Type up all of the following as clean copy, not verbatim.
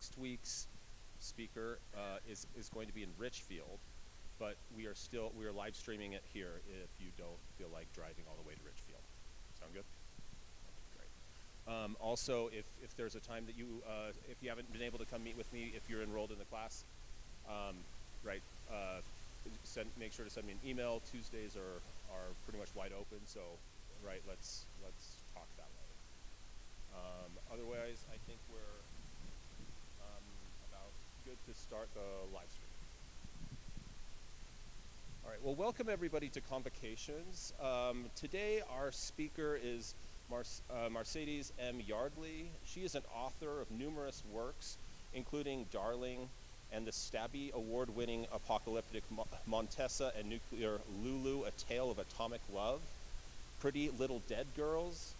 Next week's speaker is going to be in Richfield, but we are live streaming it here if you don't feel like driving all the way to Richfield. Sound good? Great. Also, if there's a time that if you haven't been able to come meet with me, if you're enrolled in the class, right, make sure to send me an email. Tuesdays are pretty much wide open, so right, let's talk that way. Otherwise, I think we're about good to start the live stream. All right, well, welcome everybody to Convocations. Today our speaker is Mercedes Yardley. She is an author of numerous works, including Darling and the Stabby Award-winning apocalyptic Montessa and Nuclear Lulu, A Tale of Atomic Love, Pretty Little Dead Girls,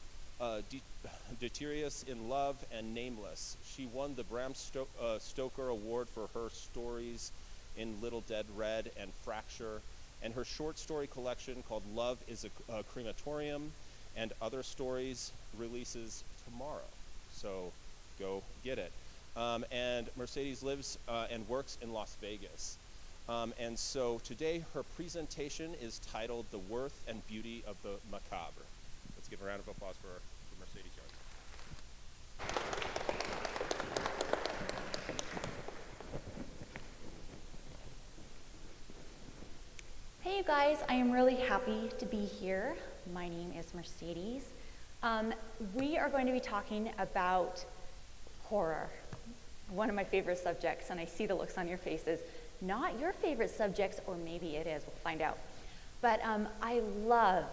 Deuterius in Love, and Nameless. She won the Bram Stoker Award for her stories in Little Dead Red and Fracture, and her short story collection called Love is a Crematorium and Other Stories releases tomorrow. So go get it. And Mercedes lives and works in Las Vegas. And so today her presentation is titled The Worth and Beauty of the Macabre. Let's give a round of applause for Mercedes Yardley. Hey you guys, I am really happy to be here. My name is Mercedes. We are going to be talking about horror, one of my favorite subjects, and I see the looks on your faces. Not your favorite subjects, or maybe it is, we'll find out. But I love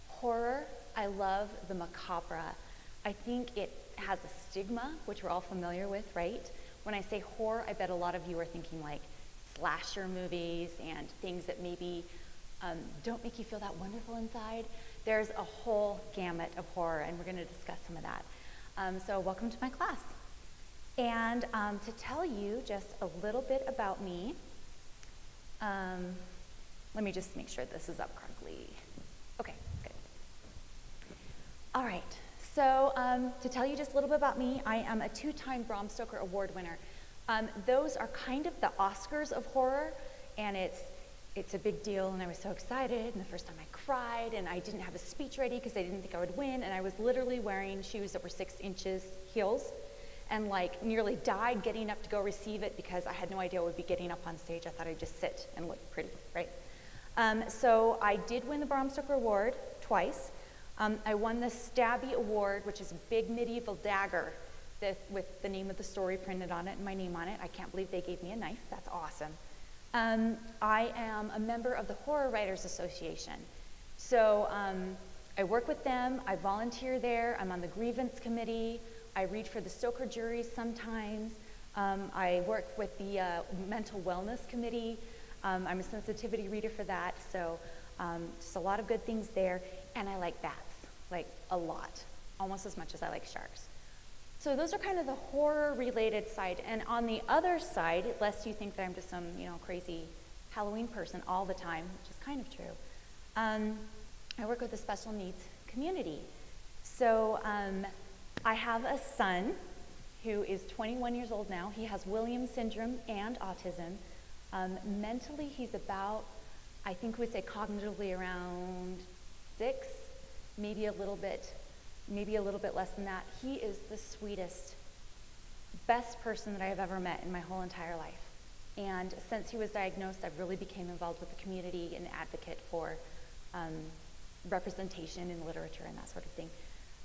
horror. I love the macabre. I think it has a stigma, which we're all familiar with, right? When I say horror, I bet a lot of you are thinking like slasher movies and things that maybe don't make you feel that wonderful inside. There's a whole gamut of horror, and we're going to discuss some of that. So welcome to my class. And to tell you just a little bit about me, let me just make sure this is up correctly. Okay, good. All right, so to tell you just a little bit about me, I am a 2-time Bram Stoker Award winner. Those are kind of the Oscars of horror, and it's a big deal, and I was so excited, and the first time I cried, and I didn't have a speech ready because I didn't think I would win, and I was literally wearing shoes that were 6 inches heels, and like nearly died getting up to go receive it because I had no idea I would be getting up on stage. I thought I'd just sit and look pretty, right? So I did win the Bram Stoker Award twice. I won the Stabby Award, which is a big medieval dagger with the name of the story printed on it and my name on it. I can't believe they gave me a knife. That's awesome. I am a member of the Horror Writers Association. So I work with them. I volunteer there. I'm on the grievance committee. I read for the Stoker juries sometimes. I work with the mental wellness committee. I'm a sensitivity reader for that. So just a lot of good things there. And I like bats, like a lot, almost as much as I like sharks. So those are kind of the horror-related side. And on the other side, lest you think that I'm just some, crazy Halloween person all the time, which is kind of true, I work with the special needs community. So I have a son who is 21 years old now. He has Williams syndrome and autism. Mentally, he's about, I think we'd say cognitively around 6, maybe a little bit less than that. He is the sweetest, best person that I have ever met in my whole entire life. And since he was diagnosed, I've really become involved with the community and advocate for representation in literature and that sort of thing.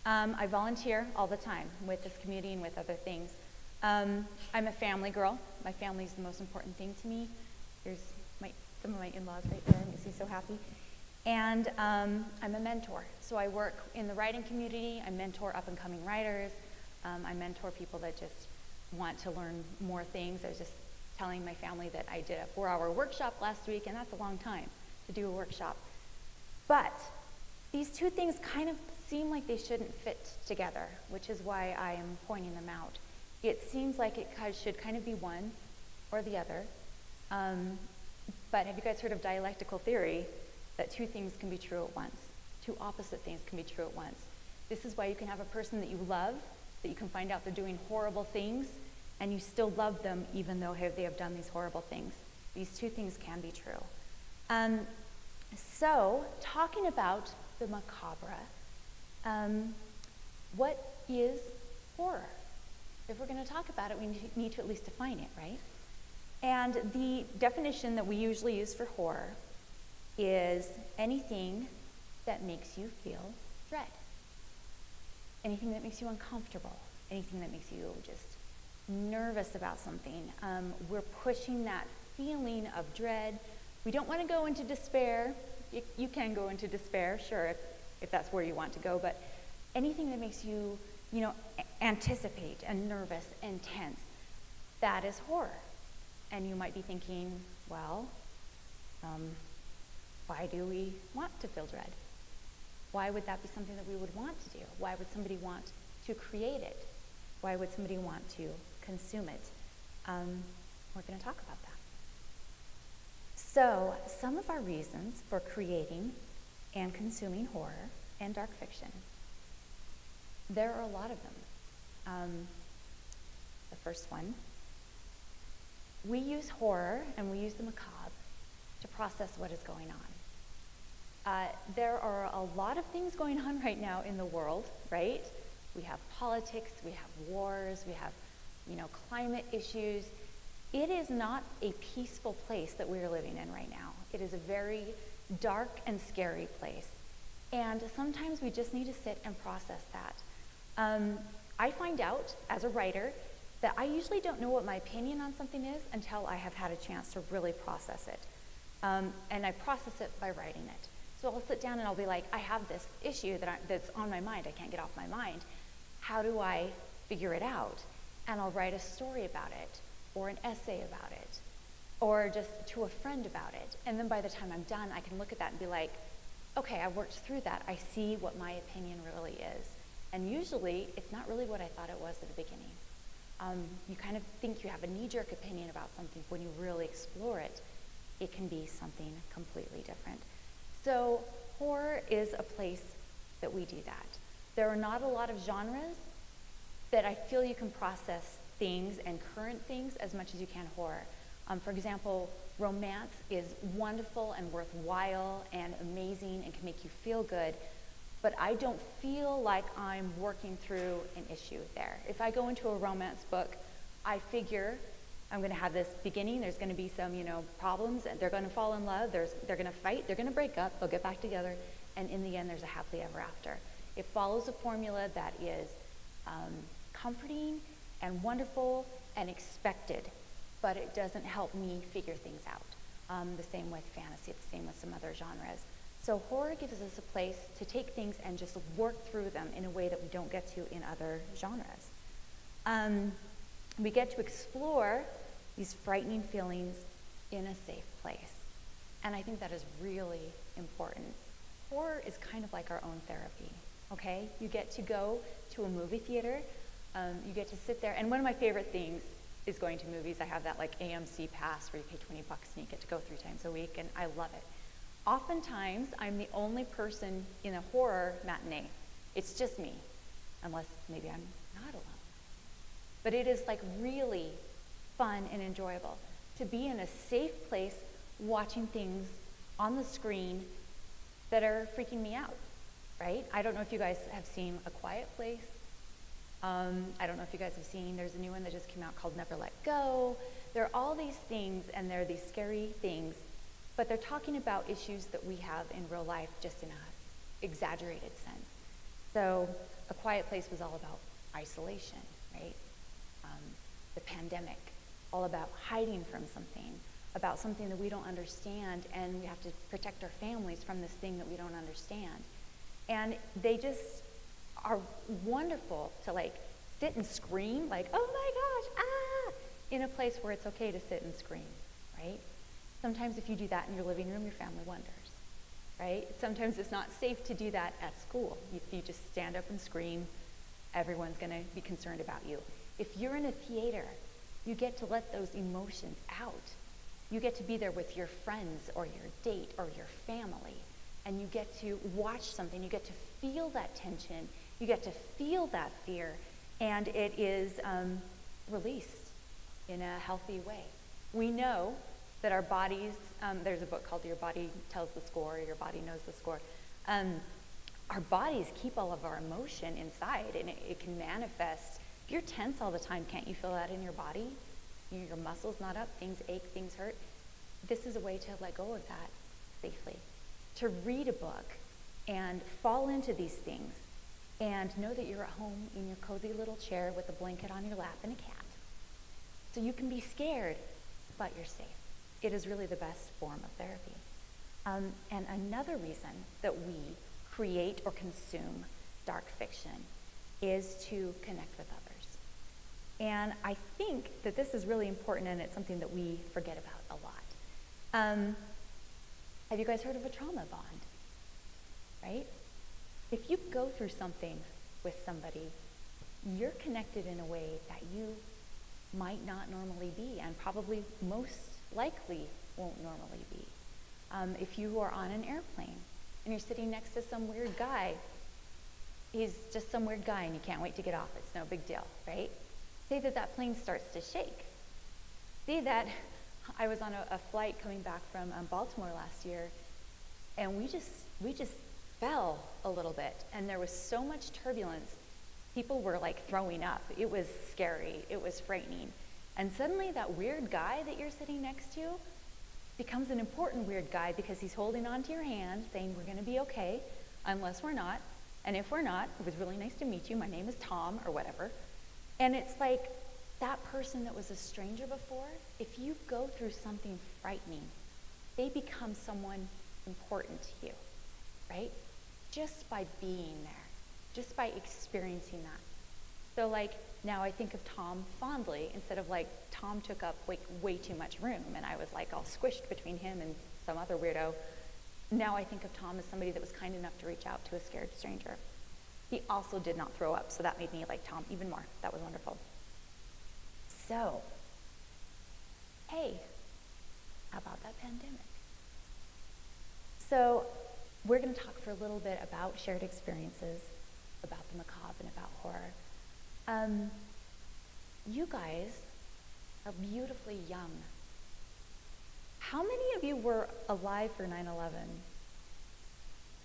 I volunteer all the time with this community and with other things. I'm a family girl. My family is the most important thing to me. There's some of my in-laws right there. Makes me so happy. And I'm a mentor. So I work in the writing community. I mentor up-and-coming writers. I mentor people that just want to learn more things. I was just telling my family that I did a 4-hour workshop last week, and that's a long time to do a workshop. But these two things kind of seem like they shouldn't fit together, which is why I am pointing them out. It seems like it should kind of be one or the other. But have you guys heard of dialectical theory? That 2 things can be true at once. 2 opposite things can be true at once. This is why you can have a person that you love, that you can find out they're doing horrible things, and you still love them even though they have done these horrible things. These two things can be true. So, talking about the macabre, what is horror? If we're going to talk about it, we need to at least define it, right? And the definition that we usually use for horror is anything that makes you feel dread. Anything that makes you uncomfortable. Anything that makes you just nervous about something. We're pushing that feeling of dread. We don't want to go into despair. You can go into despair, sure, if that's where you want to go, but anything that makes you, anticipate and nervous and tense, that is horror. And you might be thinking, well, why do we want to feel dread? Why would that be something that we would want to do? Why would somebody want to create it? Why would somebody want to consume it? We're going to talk about that. So, some of our reasons for creating and consuming horror and dark fiction. There are a lot of them. The first one, we use horror and we use the macabre to process what is going on. There are a lot of things going on right now in the world, right? We have politics, we have wars, we have, climate issues. It is not a peaceful place that we are living in right now. It is a very dark and scary place. And sometimes we just need to sit and process that. I find out as a writer that I usually don't know what my opinion on something is until I have had a chance to really process it. And I process it by writing it. So I'll sit down and I'll be like, I have this issue that's on my mind. I can't get off my mind. How do I figure it out? And I'll write a story about it, or an essay about it, or just to a friend about it. And then by the time I'm done, I can look at that and be like, okay, I worked through that. I see what my opinion really is. And usually, it's not really what I thought it was at the beginning. You kind of think you have a knee-jerk opinion about something. When you really explore it, it can be something completely different. So horror is a place that we do that. There are not a lot of genres that I feel you can process things and current things as much as you can horror. For example, romance is wonderful and worthwhile and amazing and can make you feel good, but I don't feel like I'm working through an issue there. If I go into a romance book, I figure I'm going to have this beginning, there's going to be some, problems, and they're going to fall in love, they're going to fight, they're going to break up, they'll get back together, and in the end, there's a happily ever after. It follows a formula that is comforting and wonderful and expected, but it doesn't help me figure things out. The same with fantasy, the same with some other genres. So horror gives us a place to take things and just work through them in a way that we don't get to in other genres. We get to explore these frightening feelings in a safe place. And I think that is really important. Horror is kind of like our own therapy, okay? You get to go to a movie theater, you get to sit there, and one of my favorite things is going to movies. I have that like AMC pass where you pay $20 and you get to go 3 times a week, and I love it. Oftentimes, I'm the only person in a horror matinee. It's just me, unless maybe I'm not alone. But it is like really fun and enjoyable to be in a safe place watching things on the screen that are freaking me out, right? I don't know if you guys have seen A Quiet Place. I don't know if you guys have seen, there's a new one that just came out called Never Let Go. There are all these things, and they're these scary things, but they're talking about issues that we have in real life just in an exaggerated sense. So A Quiet Place was all about isolation, right? The pandemic, all about hiding from something, about something that we don't understand, and we have to protect our families from this thing that we don't understand. And they just are wonderful to like sit and scream, like, oh my gosh, ah, in a place where it's okay to sit and scream, right? Sometimes if you do that in your living room, your family wonders, right? Sometimes it's not safe to do that at school. If you just stand up and scream, everyone's going to be concerned about you. If you're in a theater, you get to let those emotions out. You get to be there with your friends or your date or your family, and you get to watch something. You get to feel that tension. You get to feel that fear, and it is released in a healthy way. We know that our bodies, there's a book called Your Body Tells the Score, Your Body Knows the Score. Our bodies keep all of our emotion inside, and it can manifest. If you're tense all the time, can't you feel that in your body? Your muscles not up, things ache, things hurt. This is a way to let go of that safely. To read a book and fall into these things and know that you're at home in your cozy little chair with a blanket on your lap and a cat. So you can be scared, but you're safe. It is really the best form of therapy. And another reason that we create or consume dark fiction is to connect with others. And I think that this is really important, and it's something that we forget about a lot. Have you guys heard of a trauma bond? Right? If you go through something with somebody, you're connected in a way that you might not normally be, and probably most likely won't normally be. If you are on an airplane and you're sitting next to some weird guy, he's just some weird guy and you can't wait to get off, it's no big deal, right? Say that plane starts to shake. See that I was on a flight coming back from Baltimore last year, and we just fell a little bit, and there was so much turbulence. People were like throwing up. It was scary. It was frightening. And suddenly that weird guy that you're sitting next to becomes an important weird guy because he's holding onto your hand saying, we're going to be okay, unless we're not. And if we're not, it was really nice to meet you. My name is Tom, or whatever. And it's like that person that was a stranger before, if you go through something frightening, they become someone important to you, right? Just by being there, just by experiencing that. So like now I think of Tom fondly, instead of like Tom took up way too much room and I was like all squished between him and some other weirdo. Now I think of Tom as somebody that was kind enough to reach out to a scared stranger. He also did not throw up, so that made me like Tom even more. That was wonderful. So, hey, how about that pandemic? So we're going to talk for a little bit about shared experiences, about the macabre and about horror. You guys are beautifully young. How many of you were alive for 9/11?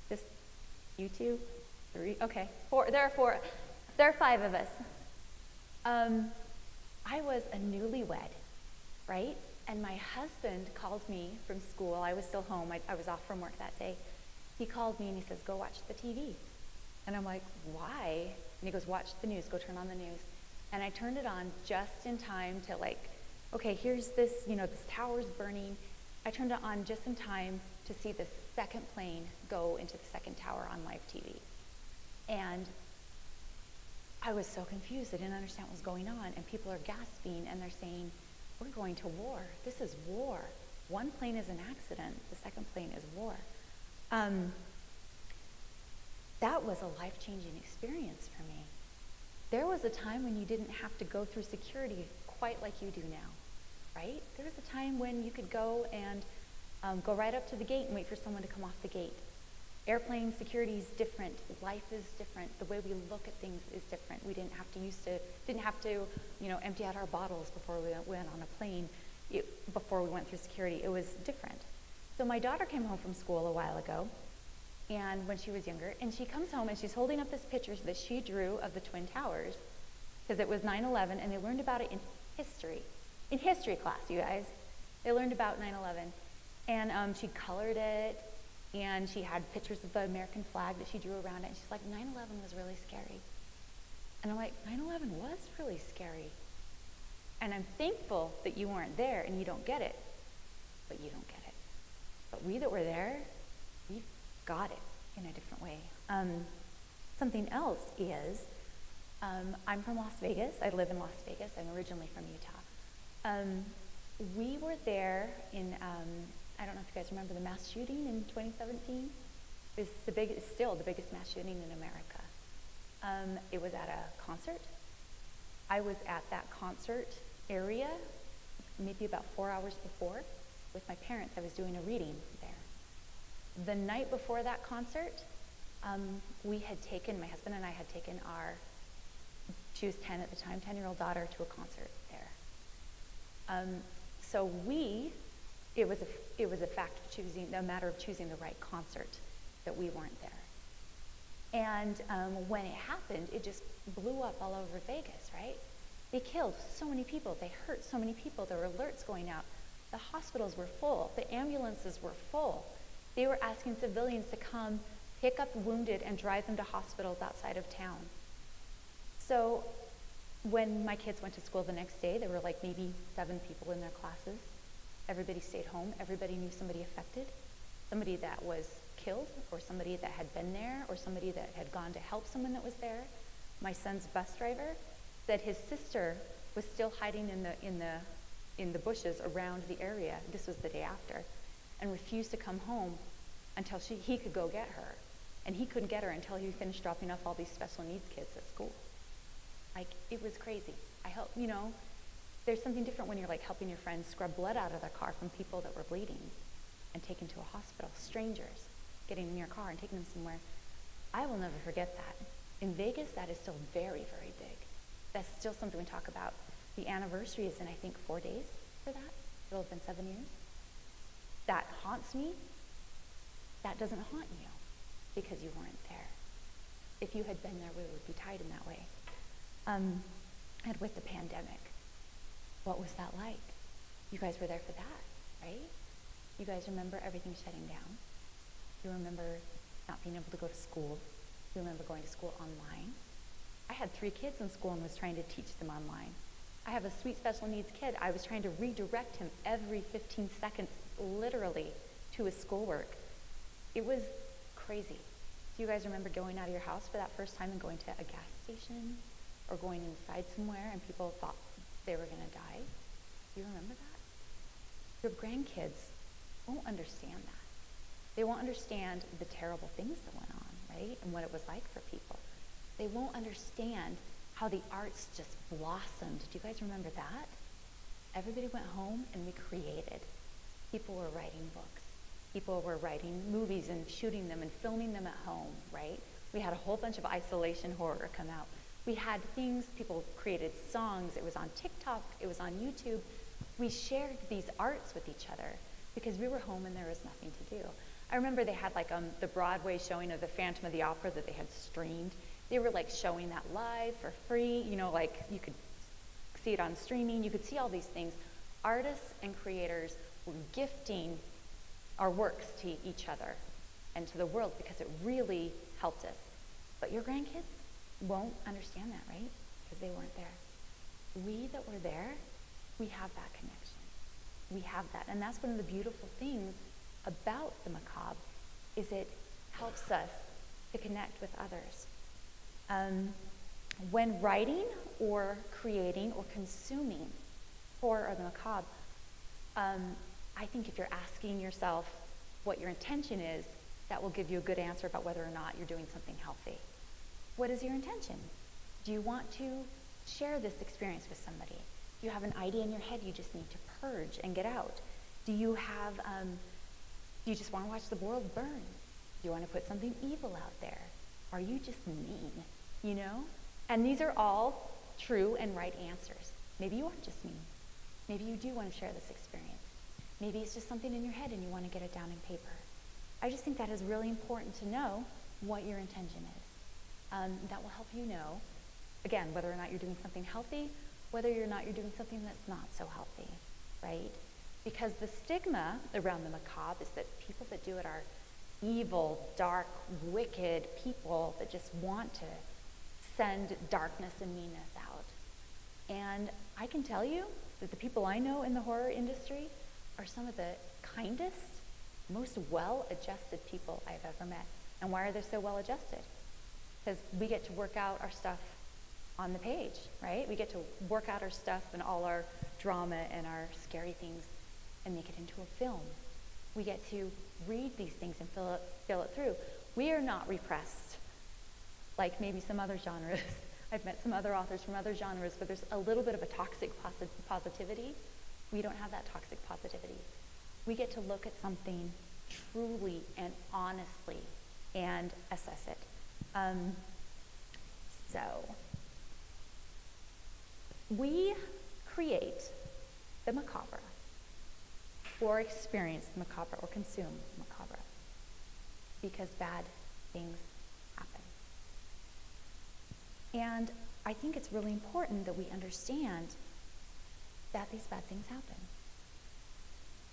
Just you two? 3? Okay, 4. There are 4. There are 5 of us. I was a newlywed, right? And my husband called me from school. I was still home. I was off from work that day. He called me and he says, go watch the TV. And I'm like, why? And he goes, watch the news. Go turn on the news. And I turned it on just in time to like, okay, here's this, this tower's burning. I turned it on just in time to see the second plane go into the second tower on live TV. And I was so confused. I didn't understand what was going on. And people are gasping and they're saying, we're going to war. This is war. One plane is an accident. The second plane is war. That was a life-changing experience for me. There was a time when you didn't have to go through security quite like you do now, right? There was a time when you could go and go right up to the gate and wait for someone to come off the gate. Airplane security is different. Life is different. The way we look at things is different. We didn't have to empty out our bottles before we went on a plane, before we went through security. It was different. So my daughter came home from school a while ago, and when she was younger, and she comes home and she's holding up this picture that she drew of the Twin Towers, because it was 9/11, and they learned about it in history class, you guys. They learned about 9/11, and she colored it. And she had pictures of the American flag that she drew around it. And she's like, 9/11 was really scary. And I'm like, 9/11 was really scary. And I'm thankful that you weren't there and you don't get it. But you don't get it. But we that were there, we got it in a different way. Something else is, I'm from Las Vegas. I live in Las Vegas. I'm originally from Utah. We were there in... I don't know if you guys remember the mass shooting in 2017. It's still the biggest mass shooting in America. It was at a concert. I was at that concert area maybe about 4 hours before with my parents. I was doing a reading there. The night before that concert, my husband and I had taken she was 10 at the time, 10-year-old daughter to a concert there. So it was a fact of choosing, a matter of choosing the right concert, that we weren't there. And when it happened, it just blew up all over Vegas, right? They killed so many people. They hurt so many people. There were alerts going out. The hospitals were full. The ambulances were full. They were asking civilians to come pick up wounded and drive them to hospitals outside of town. So when my kids went to school the next day, there were like maybe 7 people in their classes. Everybody stayed home. Everybody knew somebody affected, somebody that was killed, or somebody that had been there, or somebody that had gone to help someone that was there. My son's bus driver said his sister was still hiding in the bushes around the area. This was the day after, and refused to come home until he could go get her. And he couldn't get her until he finished dropping off all these special needs kids at school. Like, it was crazy. I hope, there's something different when you're like helping your friends scrub blood out of their car from people that were bleeding and taken to a hospital, strangers getting in your car and taking them somewhere. I will never forget that. In Vegas, that is still very, very big. That's still something we talk about. The anniversary is in, I think, 4 days for that. It'll have been 7 years. That haunts me. That doesn't haunt you because you weren't there. If you had been there, we would be tied in that way. And with the pandemic, what was that like? You guys were there for that, right? You guys remember everything shutting down. You remember not being able to go to school. You remember going to school online. I had 3 kids in school and was trying to teach them online. I have a sweet special needs kid. I was trying to redirect him every 15 seconds, literally, to his schoolwork. It was crazy. Do you guys remember going out of your house for that first time and going to a gas station or going inside somewhere and people thought they were going to die? Do you remember that? Your grandkids won't understand that. They won't understand the terrible things that went on, right? And what it was like for people. They won't understand how the arts just blossomed. Do you guys remember that? Everybody went home and we created. People were writing books. People were writing movies and shooting them and filming them at home, right? We had a whole bunch of isolation horror come out. We had things, people created songs. It was on TikTok. It was on YouTube. We shared these arts with each other because we were home and there was nothing to do. I remember they had like the Broadway showing of the Phantom of the Opera that they had streamed. They were like showing that live for free, like you could see it on streaming. You could see all these things. Artists and creators were gifting our works to each other and to the world because it really helped us. But your grandkids won't understand that, right? Because they weren't there. We that were there, we have that connection. We have that. And that's one of the beautiful things about the macabre is it helps us to connect with others. When writing or creating or consuming horror or the macabre, I think if you're asking yourself what your intention is, that will give you a good answer about whether or not you're doing something healthy. What is your intention? Do you want to share this experience with somebody? Do you have an idea in your head you just need to purge and get out? Do you just want to watch the world burn? Do you want to put something evil out there? Are you just mean? And these are all true and right answers. Maybe you are just mean. Maybe you do want to share this experience. Maybe it's just something in your head and you want to get it down in paper. I just think that is really important to know what your intention is. That will help you know, again, whether or not you're doing something healthy, whether or not you're doing something that's not so healthy, right? Because the stigma around the macabre is that people that do it are evil, dark, wicked people that just want to send darkness and meanness out. And I can tell you that the people I know in the horror industry are some of the kindest, most well-adjusted people I've ever met. And why are they so well-adjusted? Because we get to work out our stuff on the page, right? We get to work out our stuff and all our drama and our scary things and make it into a film. We get to read these things and fill it through. We are not repressed like maybe some other genres. I've met some other authors from other genres where there's a little bit of a toxic positivity. We don't have that toxic positivity. We get to look at something truly and honestly and assess it. So we create the macabre, or experience the macabre, or consume the macabre, because bad things happen. And I think it's really important that we understand that these bad things happen.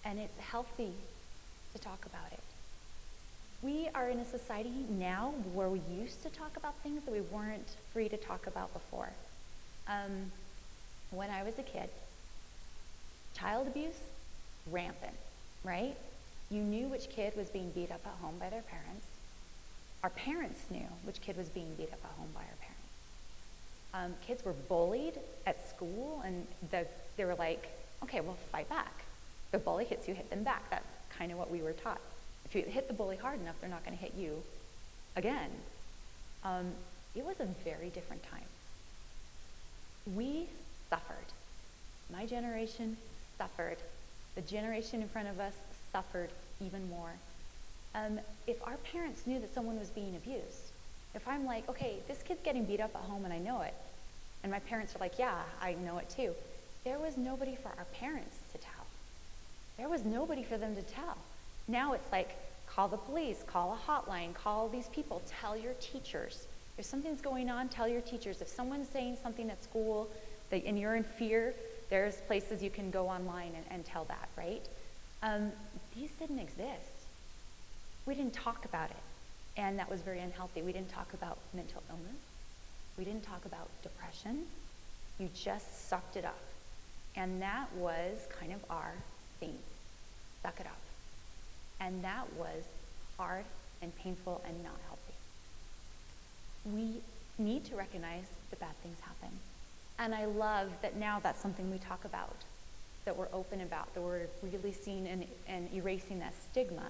And it's healthy to talk about it. We are in a society now where we used to talk about things that we weren't free to talk about before. When I was a kid, child abuse, rampant, right? You knew which kid was being beat up at home by their parents. Our parents knew which kid was being beat up at home by our parents. Kids were bullied at school, and they were like, okay, well, fight back. If the bully hits you, hit them back. That's kind of what we were taught. If you hit the bully hard enough, they're not going to hit you again. It was a very different time. We suffered. My generation suffered. The generation in front of us suffered even more. If our parents knew that someone was being abused, if I'm like, okay, this kid's getting beat up at home and I know it, and my parents are like, yeah, I know it too, there was nobody for our parents to tell. There was nobody for them to tell. Now it's like, call the police, call a hotline, call these people, tell your teachers. If something's going on, tell your teachers. If someone's saying something at school and you're in fear, there's places you can go online and tell that, right? These didn't exist. We didn't talk about it, and that was very unhealthy. We didn't talk about mental illness. We didn't talk about depression. You just sucked it up. And that was kind of our theme, suck it up. And that was hard and painful and not healthy. We need to recognize that bad things happen. And I love that now that's something we talk about, that we're open about, that we're really seeing and erasing that stigma.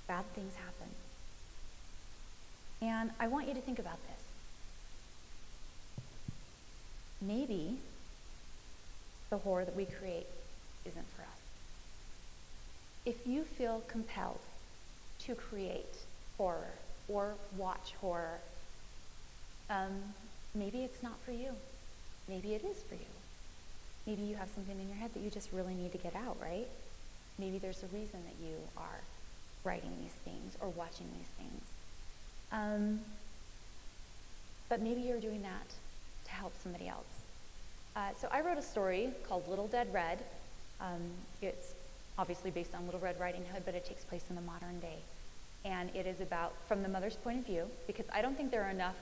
Bad things happen. And I want you to think about this. Maybe the horror that we create isn't for us. If you feel compelled to create horror or watch horror, maybe it's not for you. Maybe it is for you. Maybe you have something in your head that you just really need to get out, right? Maybe there's a reason that you are writing these things or watching these things. But maybe you're doing that to help somebody else. So I wrote a story called Little Dead Red. It's obviously based on Little Red Riding Hood, but it takes place in the modern day. And it is about, from the mother's point of view, because I don't think there are enough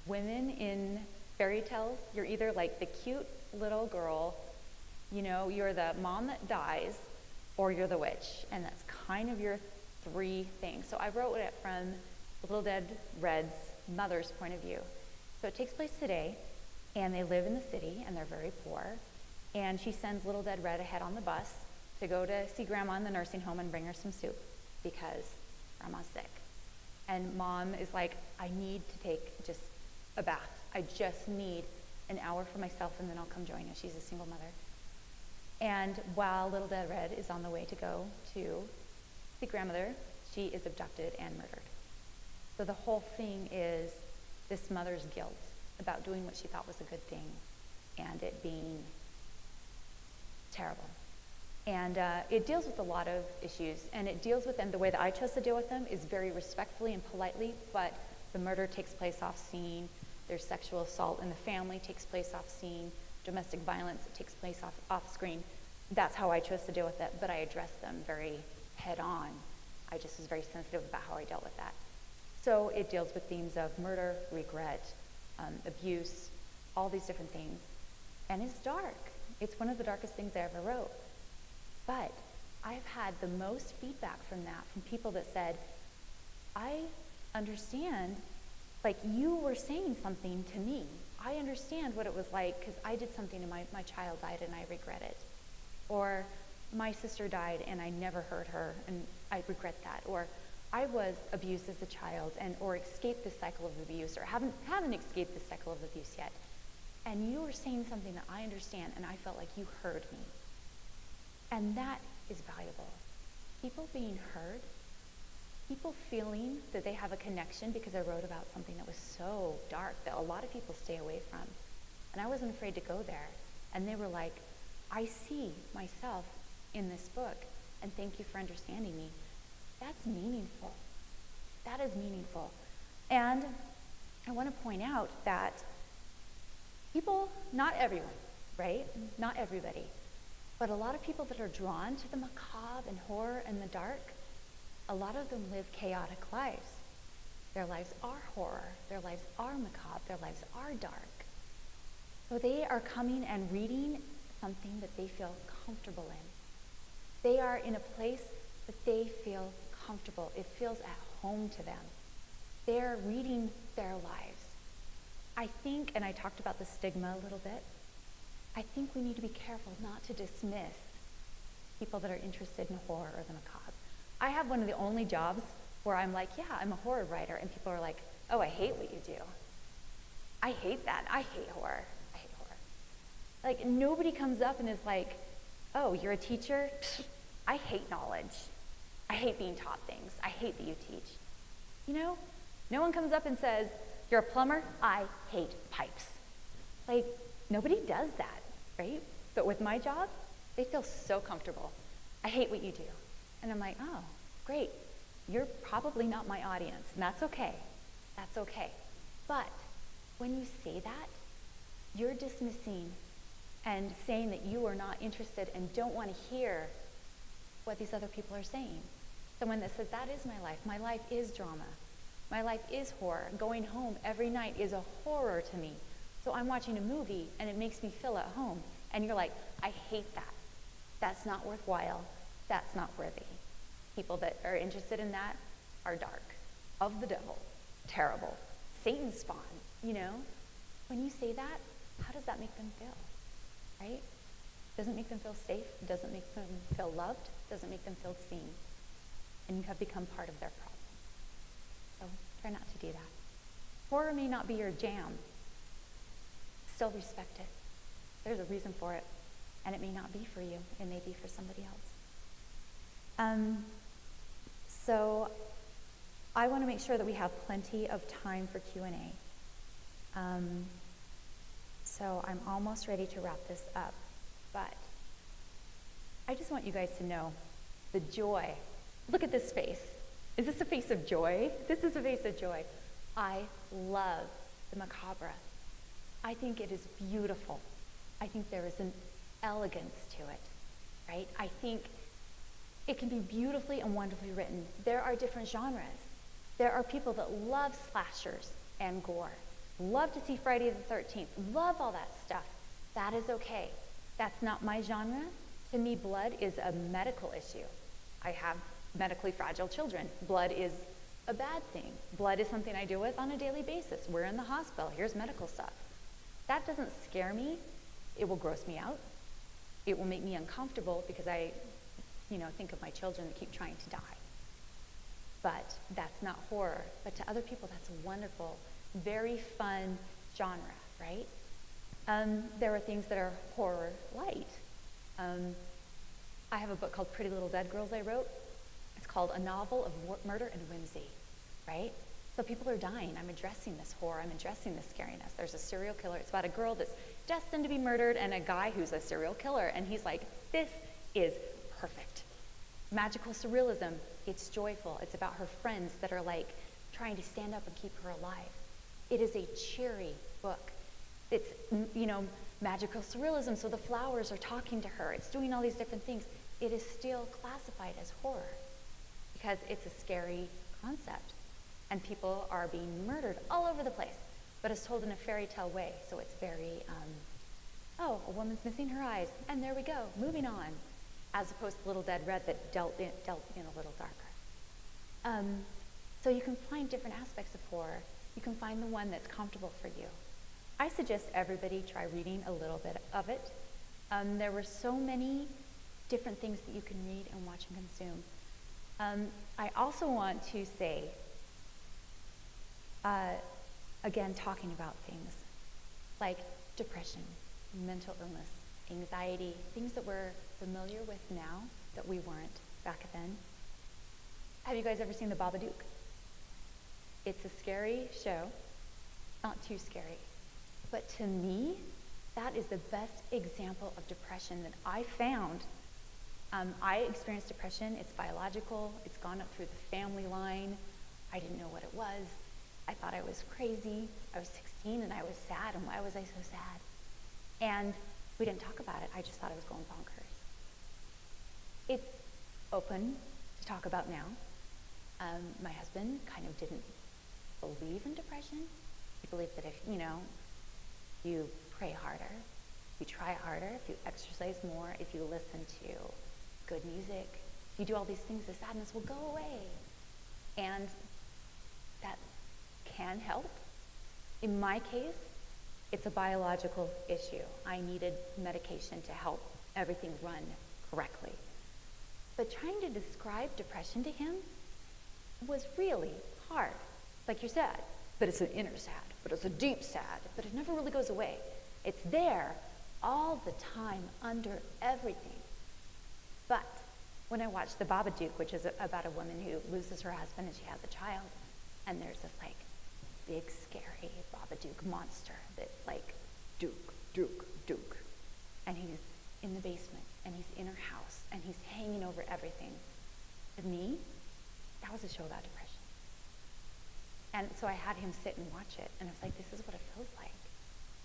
women in fairy tales. You're either like the cute little girl, you're the mom that dies, or you're the witch. And that's kind of your three things. So I wrote it from Little Dead Red's mother's point of view. So it takes place today, and they live in the city, and they're very poor. And she sends Little Dead Red ahead on the bus to go to see Grandma in the nursing home and bring her some soup because Grandma's sick. And Mom is like, I need to take just a bath. I just need an hour for myself, and then I'll come join you. She's a single mother. And while Little Dead Red is on the way to go to see Grandmother, she is abducted and murdered. So the whole thing is this mother's guilt about doing what she thought was a good thing and it being terrible. And it deals with a lot of issues, and it deals with them. The way that I chose to deal with them is very respectfully and politely, but the murder takes place off scene. There's sexual assault in the family takes place off scene. Domestic violence takes place off screen. That's how I chose to deal with it, but I addressed them very head on. I just was very sensitive about how I dealt with that. So it deals with themes of murder, regret, abuse, all these different things. And it's dark. It's one of the darkest things I ever wrote. But I've had the most feedback from that, from people that said, I understand, like you were saying something to me. I understand what it was like because I did something and my child died and I regret it. Or my sister died and I never heard her and I regret that. Or I was abused as a child or escaped the cycle of abuse, or haven't escaped the cycle of abuse yet. And you were saying something that I understand and I felt like you heard me. And that is valuable. People being heard, people feeling that they have a connection because I wrote about something that was so dark that a lot of people stay away from. And I wasn't afraid to go there. And they were like, I see myself in this book, and thank you for understanding me. That's meaningful. That is meaningful. And I want to point out that people, not everyone, right? Not everybody, but a lot of people that are drawn to the macabre and horror and the dark, a lot of them live chaotic lives. Their lives are horror, their lives are macabre, their lives are dark. So they are coming and reading something that they feel comfortable in. They are in a place that they feel comfortable. It feels at home to them. They're reading their lives. I think, and I talked about the stigma a little bit, I think we need to be careful not to dismiss people that are interested in horror or the macabre. I have one of the only jobs where I'm like, yeah, I'm a horror writer, and people are like, oh, I hate what you do. I hate that. I hate horror. I hate horror. Like, nobody comes up and is like, oh, you're a teacher? Pfft, I hate knowledge. I hate being taught things. I hate that you teach. You know, no one comes up and says, you're a plumber? I hate pipes. Like, nobody does that, right? But with my job, they feel so comfortable. I hate what you do. And I'm like, oh, great. You're probably not my audience, and that's okay. That's okay. But when you say that, you're dismissing and saying that you are not interested and don't want to hear what these other people are saying. Someone that says, that is my life. My life is drama. My life is horror. Going home every night is a horror to me. So I'm watching a movie, and it makes me feel at home. And you're like, I hate that. That's not worthwhile. That's not worthy. People that are interested in that are dark, of the devil, terrible, Satan's spawn, you know? When you say that, how does that make them feel, right? Doesn't make them feel safe, doesn't make them feel loved, doesn't make them feel seen. And you have become part of their problem. So try not to do that. Horror may not be your jam. Still respect it. There's a reason for it. And it may not be for you. It may be for somebody else. So I want to make sure that we have plenty of time for Q&A. So I'm almost ready to wrap this up. But I just want you guys to know the joy. Look at this face. Is this a face of joy? This is a face of joy. I love the macabre. I think it is beautiful. I think there is an elegance to it, right? I think it can be beautifully and wonderfully written. There are different genres. There are people that love slashers and gore, love to see Friday the 13th, love all that stuff. That is okay. That's not my genre. To me, blood is a medical issue. I have medically fragile children. Blood is a bad thing. Blood is something I deal with on a daily basis. We're in the hospital. Here's medical stuff. That doesn't scare me. It will gross me out. It will make me uncomfortable because I think of my children that keep trying to die. But that's not horror. But to other people, that's a wonderful, very fun genre, right? There are things that are horror light. I have a book called Pretty Little Dead Girls I wrote. It's called A Novel of Murder and Whimsy, right? So people are dying. I'm addressing this horror. I'm addressing this scariness. There's a serial killer. It's about a girl that's destined to be murdered and a guy who's a serial killer. And he's like, this is perfect. Magical surrealism. It's joyful. It's about her friends that are like trying to stand up and keep her alive. It is a cheery book. It's, magical surrealism. So the flowers are talking to her. It's doing all these different things. It is still classified as horror because it's a scary concept. And people are being murdered all over the place, but it's told in a fairy tale way. So it's very, a woman's missing her eyes, and there we go, moving on, as opposed to Little Dead Red that dealt in a little darker. So you can find different aspects of horror. You can find the one that's comfortable for you. I suggest everybody try reading a little bit of it. There were so many different things that you can read and watch and consume. I also want to say, again, talking about things like depression, mental illness, anxiety, things that we're familiar with now that we weren't back then. Have you guys ever seen The Babadook? It's a scary show, not too scary. But to me, That is the best example of depression that I found. I experienced depression. It's biological. It's gone up through the family line. I didn't know what it was. I thought I was crazy. I was 16 and I was sad, and why was I so sad? And we didn't talk about it. I just thought I was going bonkers. It's open to talk about now. My husband kind of didn't believe in depression. He believed that if, you pray harder, if you try harder, if you exercise more, if you listen to good music, if you do all these things, the sadness will go away. And that can help. In my case, it's a biological issue. I needed medication to help everything run correctly. But trying to describe depression to him was really hard. It's like you're sad, but it's an inner sad, but it's a deep sad, but it never really goes away. It's there all the time under everything. But when I watched The Babadook, which is about a woman who loses her husband and she has a child, and there's this like big scary Babadook monster that's like Duke, Duke, Duke, and he's in the basement and he's in her house and he's hanging over everything. To me, that was a show about depression. And so I had him sit and watch it, and I was like, this is what it feels like.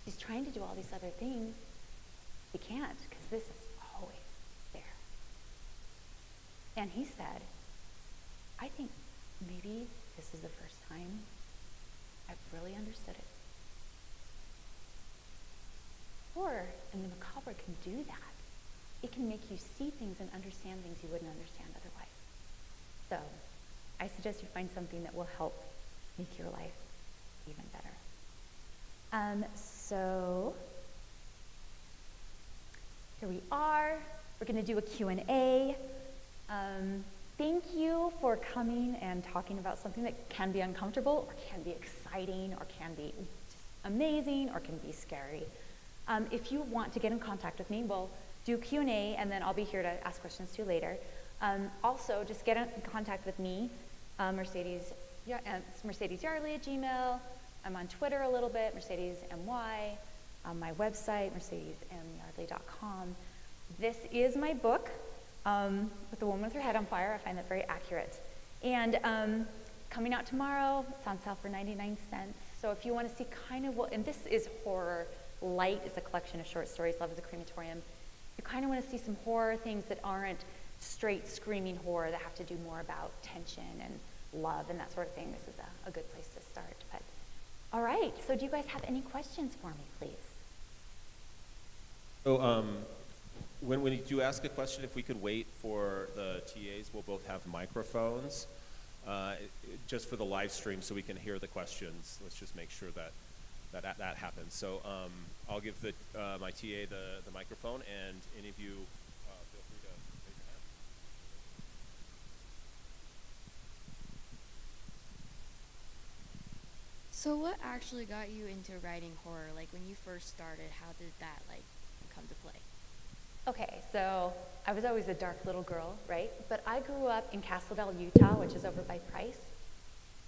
He's trying to do all these other things. He can't, because this is always there. And he said, I think maybe this is the first time I've really understood it. Horror and the macabre can do that. It can make you see things and understand things you wouldn't understand otherwise. So I suggest you find something that will help make your life even better. So here we are. We're going to do a Q&A. Thank you for coming and talking about something that can be uncomfortable or can be exciting or can be just amazing or can be scary. If you want to get in contact with me, we'll do Q&A and then I'll be here to ask questions to you later. Also, just get in contact with me, Mercedes Yardley at Gmail. I'm on Twitter a little bit, Mercedes MY. On my website, mercedesmyardley.com. This is my book, with the woman with her head on fire. I find that very accurate. And coming out tomorrow, it's on sale for 99 cents. So if you want to see kind of what, and this is horror. Light is a collection of short stories. Love is a crematorium. You kind of want to see some horror things that aren't straight screaming horror, that have to do more about tension and love and that sort of thing. This is a good place to start. But all right, so do you guys have any questions for me, please? So when you do ask a question, if we could wait for the TAs, we'll both have microphones just for the live stream so we can hear the questions. Let's just make sure that happens. So I'll give my TA the microphone, and any of you feel free to raise your hand. So what actually got you into writing horror? Like when you first started, how did that come to play? Okay, so I was always a dark little girl, right? But I grew up in Castledale, Utah, which is over by Price,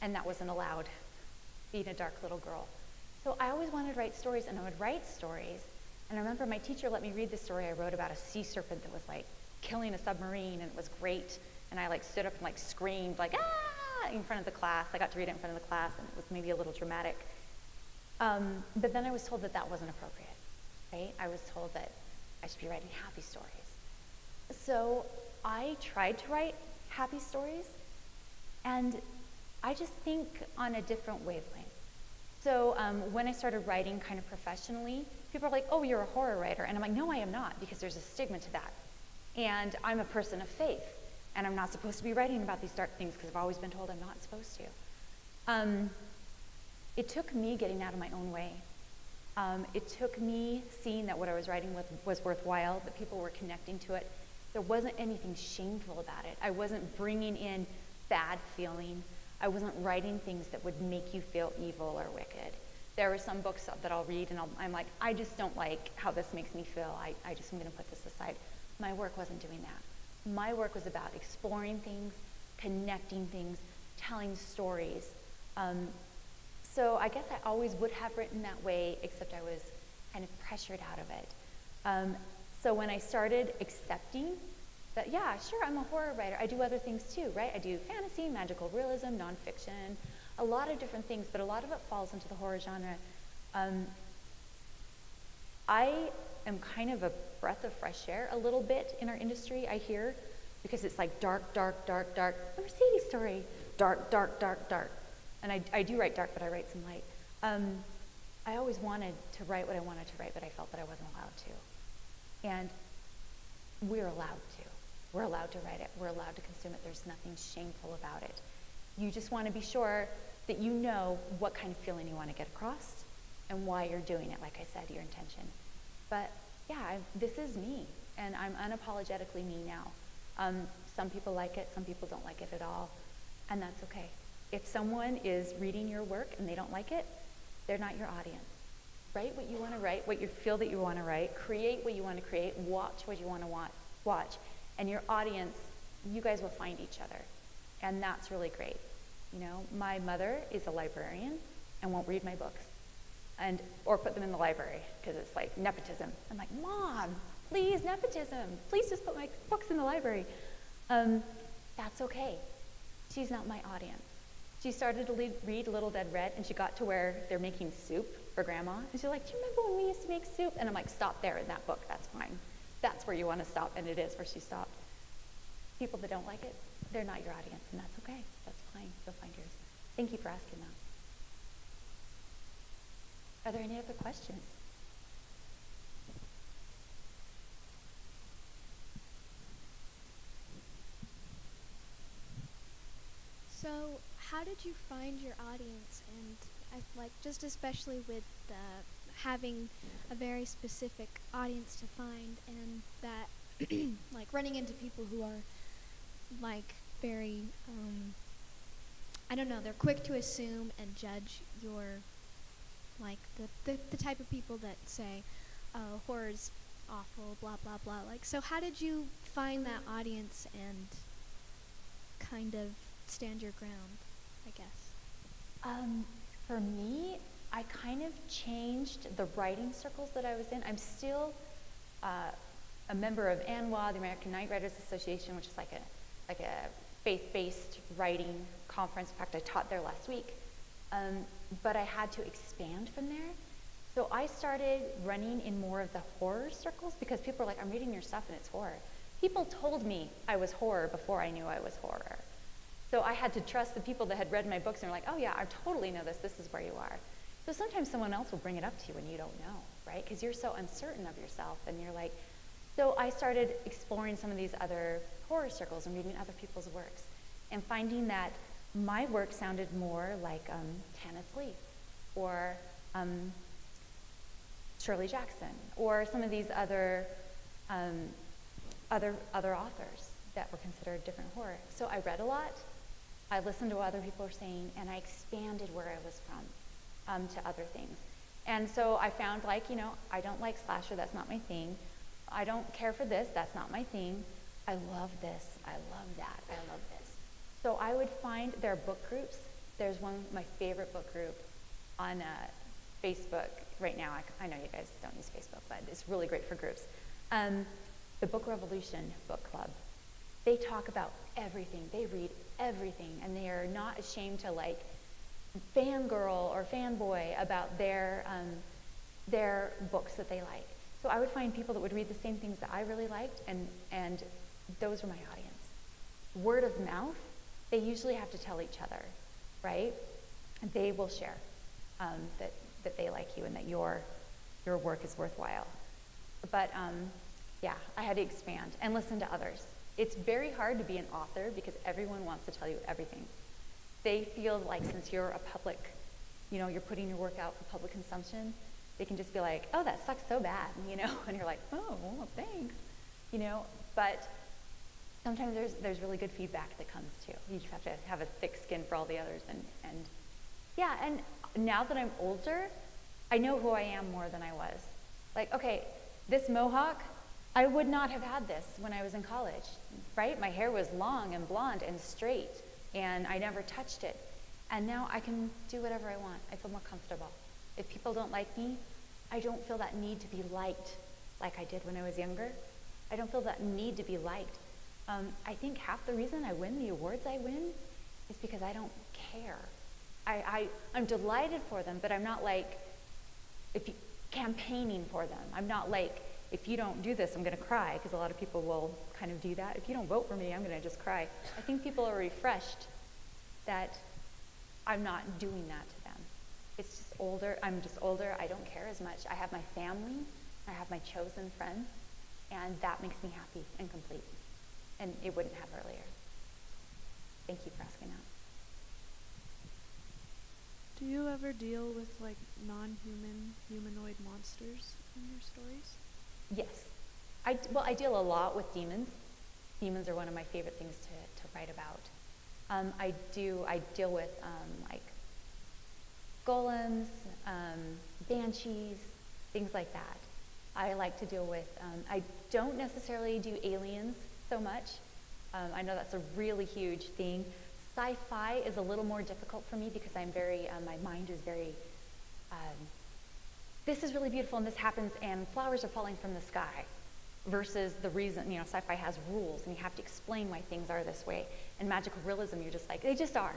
and that wasn't allowed, being a dark little girl. So I always wanted to write stories, and I would write stories. And I remember my teacher let me read the story I wrote about a sea serpent that was killing a submarine, and it was great. And I stood up and screamed ah, in front of the class. I got to read it in front of the class, and it was maybe a little dramatic. But then I was told that that wasn't appropriate, right? I was told that I should be writing happy stories. So I tried to write happy stories, and I just think on a different wavelength. So when I started writing kind of professionally, people are like, oh, you're a horror writer. And I'm like, no, I am not, because there's a stigma to that. And I'm a person of faith, and I'm not supposed to be writing about these dark things because I've always been told I'm not supposed to. It took me getting out of my own way. It took me seeing that what I was writing was worthwhile, that people were connecting to it. There wasn't anything shameful about it. I wasn't bringing in bad feeling. I wasn't writing things that would make you feel evil or wicked. There are some books that I'll read and I'm like, I just don't like how this makes me feel. I just am going to put this aside. My work wasn't doing that. My work was about exploring things, connecting things, telling stories. So I guess I always would have written that way, except I was kind of pressured out of it. So when I started accepting that, yeah, sure, I'm a horror writer. I do other things too, right? I do fantasy, magical realism, nonfiction, a lot of different things, but a lot of it falls into the horror genre. I am kind of a breath of fresh air a little bit in our industry, I hear, because it's like dark, dark, dark, dark. The Mercedes story, dark, dark, dark, dark. And I do write dark, but I write some light. I always wanted to write what I wanted to write, but I felt that I wasn't allowed to. And we're allowed to. We're allowed to write it. We're allowed to consume it. There's nothing shameful about it. You just want to be sure that you know what kind of feeling you want to get across and why you're doing it, like I said, your intention. But yeah, this is me, and I'm unapologetically me now. Some people like it, some people don't like it at all, and that's okay. If someone is reading your work and they don't like it, they're not your audience. Write what you want to write, what you feel that you want to write, create what you want to create, watch what you want to watch, and your audience, you guys will find each other, and that's really great. You know, my mother is a librarian and won't read my books, or put them in the library because it's like nepotism. I'm like, Mom, please, nepotism. Please just put my books in the library. That's okay. She's not my audience. She started to read Little Dead Red, and she got to where they're making soup for Grandma, and she's like, do you remember when we used to make soup? And I'm like, stop there in that book. That's fine. That's where you want to stop, and it is where she stopped. People that don't like it, they're not your audience, and that's okay. That's fine. You'll find yours. Thank you for asking that. Are there any other questions? So, how did you find your audience? And just especially with having a very specific audience to find, and that like running into people who are like very I don't know, they're quick to assume and judge your like the type of people that say, oh, horror's awful, blah blah blah. Like, so how did you find that audience and kind of stand your ground, I guess? For me, I kind of changed the writing circles that I was in. I'm still a member of ANWA, the American Night Writers Association, which is like a faith-based writing conference. In fact, I taught there last week. But I had to expand from there. So I started running in more of the horror circles because people are like, I'm reading your stuff and it's horror. People told me I was horror before I knew I was horror. So I had to trust the people that had read my books and were like, oh yeah, I totally know this. This is where you are. So sometimes someone else will bring it up to you when you don't know, right? Because you're so uncertain of yourself, and you're like, so I started exploring some of these other horror circles and reading other people's works and finding that my work sounded more like Kenneth Lee or Shirley Jackson or some of these other authors that were considered different horror. So I read a lot, I listened to what other people were saying, and I expanded where I was from to other things. And so I found, like, you know, I don't like slasher, that's not my thing. I don't care for this, that's not my thing. I love this, I love that, I love this. So I would find there are book groups. There's one, my favorite book group on Facebook right now. I know you guys don't use Facebook, but it's really great for groups. The Book Revolution book club. They talk about everything. They read everything, and they are not ashamed to like fangirl or fanboy about their books that they like. So I would find people that would read the same things that I really liked, and those were my audience. Word of mouth, they usually have to tell each other, right? And they will share that they like you and that your work is worthwhile. But yeah, I had to expand and listen to others. It's very hard to be an author because everyone wants to tell you everything. They feel like since you're a public, you know, you're putting your work out for public consumption, they can just be like, oh, that sucks so bad, you know? And you're like, oh, well, thanks, you know? But sometimes there's really good feedback that comes too. You just have to have a thick skin for all the others. And yeah, and now that I'm older, I know who I am more than I was. Like, okay, this mohawk, I would not have had this when I was in college, right? My hair was long and blonde and straight, and I never touched it. And now I can do whatever I want. I feel more comfortable. If people don't like me, I don't feel that need to be liked like I did when I was younger. I don't feel that need to be liked. I think half the reason I win the awards I win is because I don't care. I'm delighted for them, but I'm not like campaigning for them. I'm not like, if you don't do this, I'm going to cry, because a lot of people will kind of do that. If you don't vote for me, I'm going to just cry. I think people are refreshed that I'm not doing that to them. It's just older. I'm just older. I don't care as much. I have my family. I have my chosen friends, and that makes me happy and complete. And it wouldn't have earlier. Thank you for asking that. Do you ever deal with like non-human, humanoid monsters in your stories? Yes. I deal a lot with demons. Demons are one of my favorite things to write about. I deal with like golems, banshees, things like that. I like to deal with, I don't necessarily do aliens so much. I know that's a really huge thing. Sci-fi is a little more difficult for me because I'm very, my mind is very, this is really beautiful and this happens and flowers are falling from the sky, versus the reason, sci-fi has rules and you have to explain why things are this way. And magical realism, you're just like, they just are.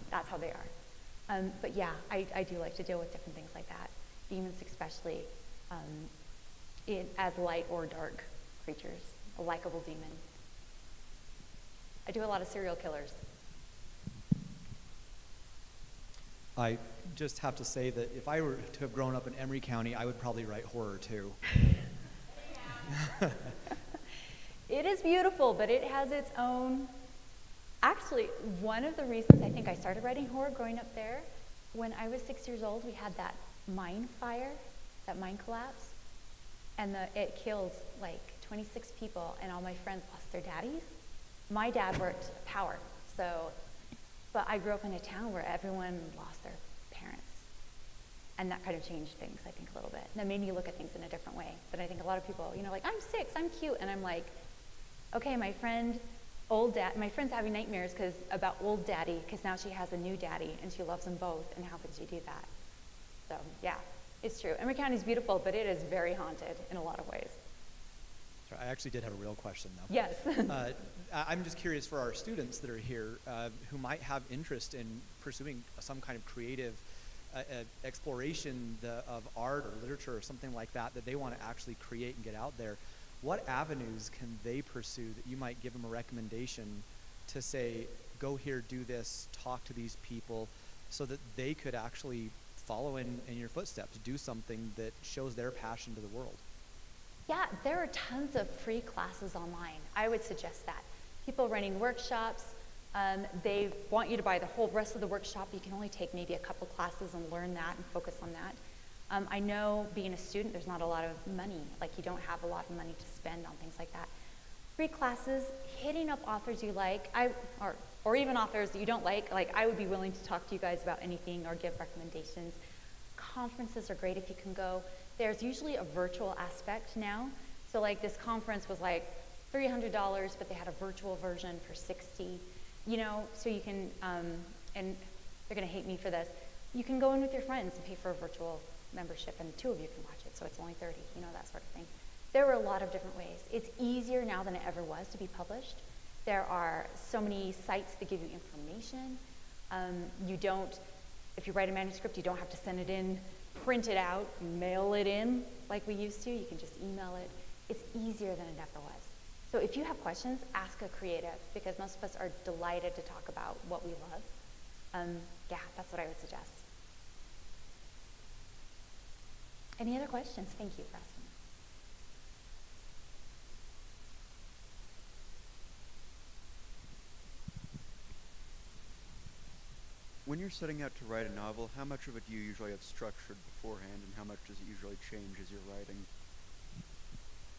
That's how they are. But yeah, I do like to deal with different things like that. Demons especially, as light or dark creatures, a likable demon. I do a lot of serial killers. I just have to say that if I were to have grown up in Emery County, I would probably write horror too. It is beautiful, but it has its own. Actually, one of the reasons I think I started writing horror growing up there, when I was 6 years old, we had that mine fire, that mine collapse, and it killed like 26 people, and all my friends lost their daddies. My dad worked power, but I grew up in a town where everyone lost their parents. And that kind of changed things, I think, a little bit. That made me look at things in a different way. But I think a lot of people, like, I'm 6, I'm cute. And I'm like, okay, my friend's having nightmares about old daddy, because now she has a new daddy, and she loves them both, and how could she do that? So, yeah, it's true. Emery County is beautiful, but it is very haunted in a lot of ways. I actually did have a real question, though. Yes. I'm just curious for our students that are here who might have interest in pursuing some kind of creative exploration of art or literature or something like that they want to actually create and get out there. What avenues can they pursue that you might give them a recommendation to say, go here, do this, talk to these people, so that they could actually follow in your footsteps, do something that shows their passion to the world? Yeah, there are tons of free classes online. I would suggest that. People running workshops, they want you to buy the whole rest of the workshop. You can only take maybe a couple classes and learn that and focus on that. I know being a student, there's not a lot of money. Like, you don't have a lot of money to spend on things like that. Free classes, hitting up authors you like, or even authors that you don't like. Like, I would be willing to talk to you guys about anything or give recommendations. Conferences are great if you can go. There's usually a virtual aspect now. So like, this conference was like $300, but they had a virtual version for $60. So you can, and they're gonna hate me for this, you can go in with your friends and pay for a virtual membership, and the 2 of you can watch it, so it's only $30, that sort of thing. There were a lot of different ways. It's easier now than it ever was to be published. There are so many sites that give you information. If you write a manuscript, you don't have to send it in, print it out, mail it in like we used to. You can just email it. It's easier than it ever was. So if you have questions, ask a creative, because most of us are delighted to talk about what we love. Yeah, that's what I would suggest. Any other questions? Thank you for asking. When you're setting out to write a novel, how much of it do you usually have structured beforehand, and how much does it usually change as you're writing?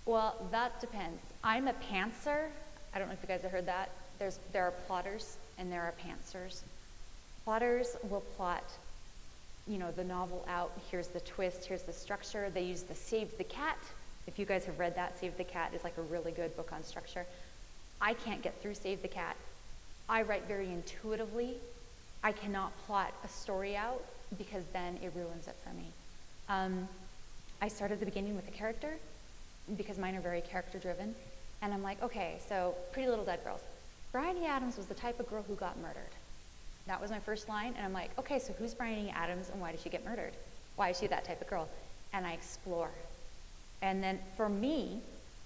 Well, that depends. I'm a pantser. I don't know if you guys have heard that. There are plotters and there are pantsers. Plotters will plot, the novel out. Here's the twist, here's the structure. They use the Save the Cat. If you guys have read that, Save the Cat is like a really good book on structure. I can't get through Save the Cat. I write very intuitively. I cannot plot a story out, because then it ruins it for me. I start at the beginning with the character because mine are very character driven. And I'm like, okay, so Pretty Little Dead Girls. Bryony Adams was the type of girl who got murdered. That was my first line. And I'm like, okay, so who's Bryony Adams and why did she get murdered? Why is she that type of girl? And I explore. And then for me,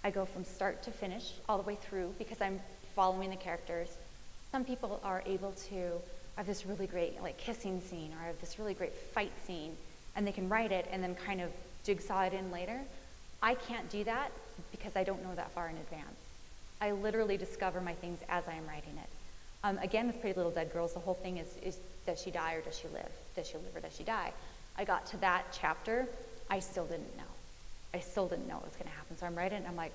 I go from start to finish all the way through because I'm following the characters. Some people are able to have this really great like kissing scene or have this really great fight scene and they can write it and then kind of jigsaw it in later. I can't do that because I don't know that far in advance. I literally discover my things as I am writing it. Again, with Pretty Little Dead Girls, the whole thing is does she die or does she live? Does she live or does she die? I got to that chapter, I still didn't know. I still didn't know what was going to happen. So I'm writing and I'm like,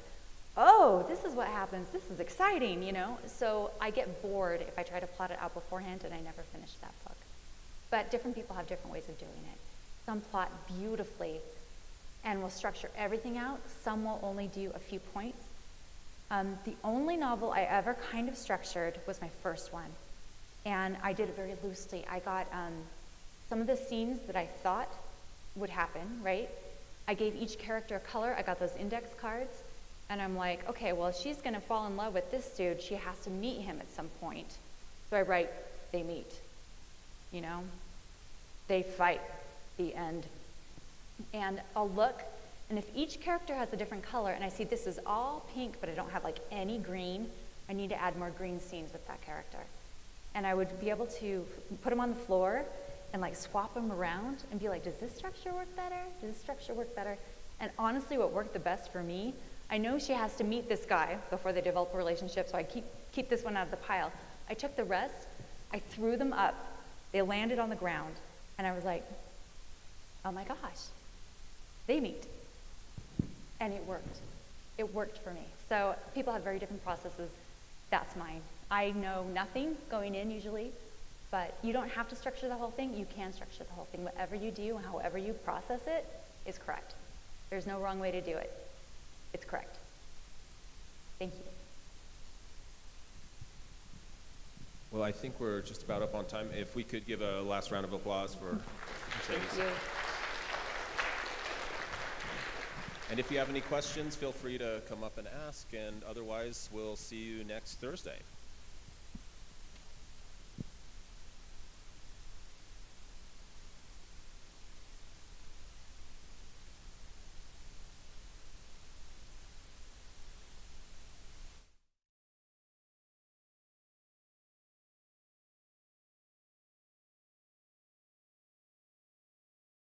oh, this is what happens. This is exciting, you know? So I get bored if I try to plot it out beforehand and I never finish that book. But different people have different ways of doing it. Some plot beautifully and will structure everything out. Some will only do a few points. The only novel I ever kind of structured was my first one. And I did it very loosely. I got some of the scenes that I thought would happen, right? I gave each character a color. I got those index cards. And I'm like, okay, well, if she's going to fall in love with this dude, she has to meet him at some point. So I write, they meet. You know? They fight. The end. And I'll look, and if each character has a different color, and I see this is all pink, but I don't have like any green, I need to add more green scenes with that character. And I would be able to put them on the floor and like swap them around and be like, does this structure work better? Does this structure work better? And honestly, what worked the best for me, I know she has to meet this guy before they develop a relationship, so I keep this one out of the pile. I took the rest, I threw them up, they landed on the ground, and I was like, oh my gosh, they meet. And it worked. It worked for me. So people have very different processes. That's mine. I know nothing going in usually, but you don't have to structure the whole thing. You can structure the whole thing. Whatever you do, however you process it, is correct. There's no wrong way to do it. It's correct. Thank you. Well, I think we're just about up on time. If we could give a last round of applause for Mercedes. Thank you. And if you have any questions, feel free to come up and ask, and otherwise, we'll see you next Thursday.